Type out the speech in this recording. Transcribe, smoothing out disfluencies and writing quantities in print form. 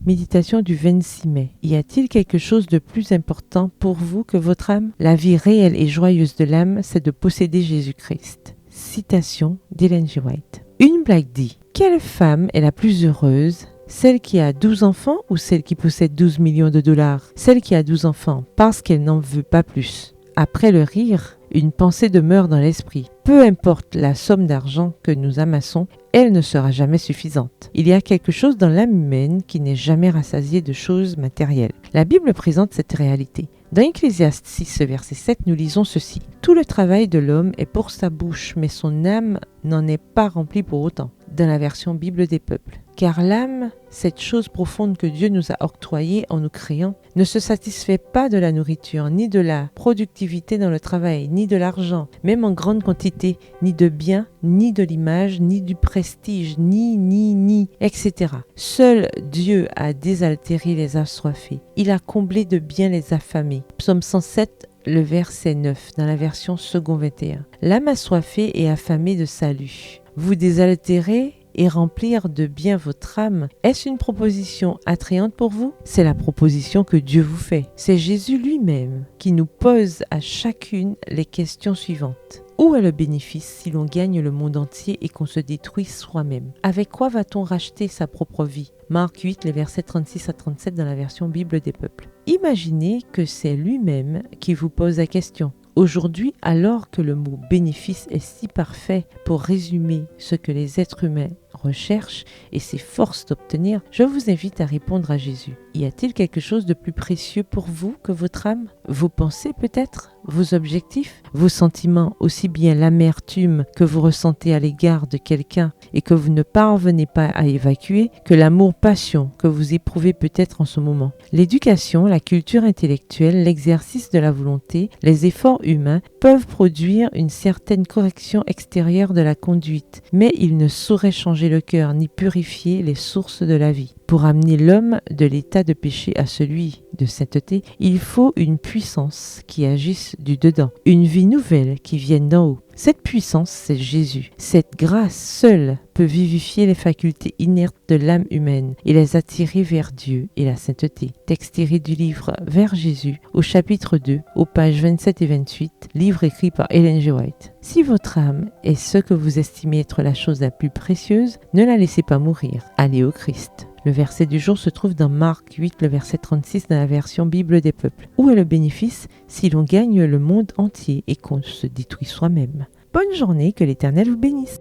Méditation du 26 mai. Y a-t-il quelque chose de plus important pour vous que votre âme? La vie réelle et joyeuse de l'âme, c'est de posséder Jésus-Christ. Citation d'Ellen G. White. Une blague dit: quelle femme est la plus heureuse? Celle qui a 12 enfants ou celle qui possède 12 millions de dollars? Celle qui a 12 enfants parce qu'elle n'en veut pas plus. Après le rire, une pensée demeure dans l'esprit. Peu importe la somme d'argent que nous amassons, elle ne sera jamais suffisante. Il y a quelque chose dans l'âme humaine qui n'est jamais rassasié de choses matérielles. La Bible présente cette réalité. Dans Ecclésiaste 6, verset 7, nous lisons ceci. Tout le travail de l'homme est pour sa bouche, mais son âme n'en est pas remplie pour autant. Dans la version Bible des peuples. Car l'âme, cette chose profonde que Dieu nous a octroyée en nous créant, ne se satisfait pas de la nourriture, ni de la productivité dans le travail, ni de l'argent, même en grande quantité, ni de biens, ni de l'image, ni du prestige, ni, etc. Seul Dieu a désaltéré les assoiffés. Il a comblé de biens les affamés. Psaume 107, le verset 9, dans la version second 21. L'âme assoiffée et affamée de salut. Vous désaltérer et remplir de bien votre âme, est-ce une proposition attrayante pour vous? C'est la proposition que Dieu vous fait. C'est Jésus lui-même qui nous pose à chacune les questions suivantes. Où est le bénéfice si l'on gagne le monde entier et qu'on se détruit soi-même? Avec quoi va-t-on racheter sa propre vie? Marc 8, les versets 36 à 37 dans la version Bible des peuples. Imaginez que c'est lui-même qui vous pose la question. Aujourd'hui, alors que le mot bénéfice est si parfait pour résumer ce que les êtres humains recherchent et s'efforcent d'obtenir, je vous invite à répondre à Jésus. Y a-t-il quelque chose de plus précieux pour vous que votre âme? Vos pensées peut-être? Vos objectifs? Vos sentiments, aussi bien l'amertume que vous ressentez à l'égard de quelqu'un et que vous ne parvenez pas à évacuer, que l'amour-passion que vous éprouvez peut-être en ce moment. L'éducation, la culture intellectuelle, l'exercice de la volonté, les efforts humains peuvent produire une certaine correction extérieure de la conduite, mais ils ne sauraient changer le cœur ni purifier les sources de la vie. Pour amener l'homme de l'état de péché à celui de sainteté, il faut une puissance qui agisse du dedans, une vie nouvelle qui vienne d'en haut. Cette puissance, c'est Jésus. Cette grâce seule peut vivifier les facultés inertes de l'âme humaine et les attirer vers Dieu et la sainteté. Texte tiré du livre Vers Jésus, au chapitre 2, aux pages 27 et 28, livre écrit par Ellen G. White. Si votre âme est ce que vous estimez être la chose la plus précieuse, ne la laissez pas mourir. Allez au Christ. Le verset du jour se trouve dans Marc 8, le verset 36 dans la version Bible des peuples. Où est le bénéfice si l'on gagne le monde entier et qu'on se détruit soi-même? Bonne journée, que l'Éternel vous bénisse.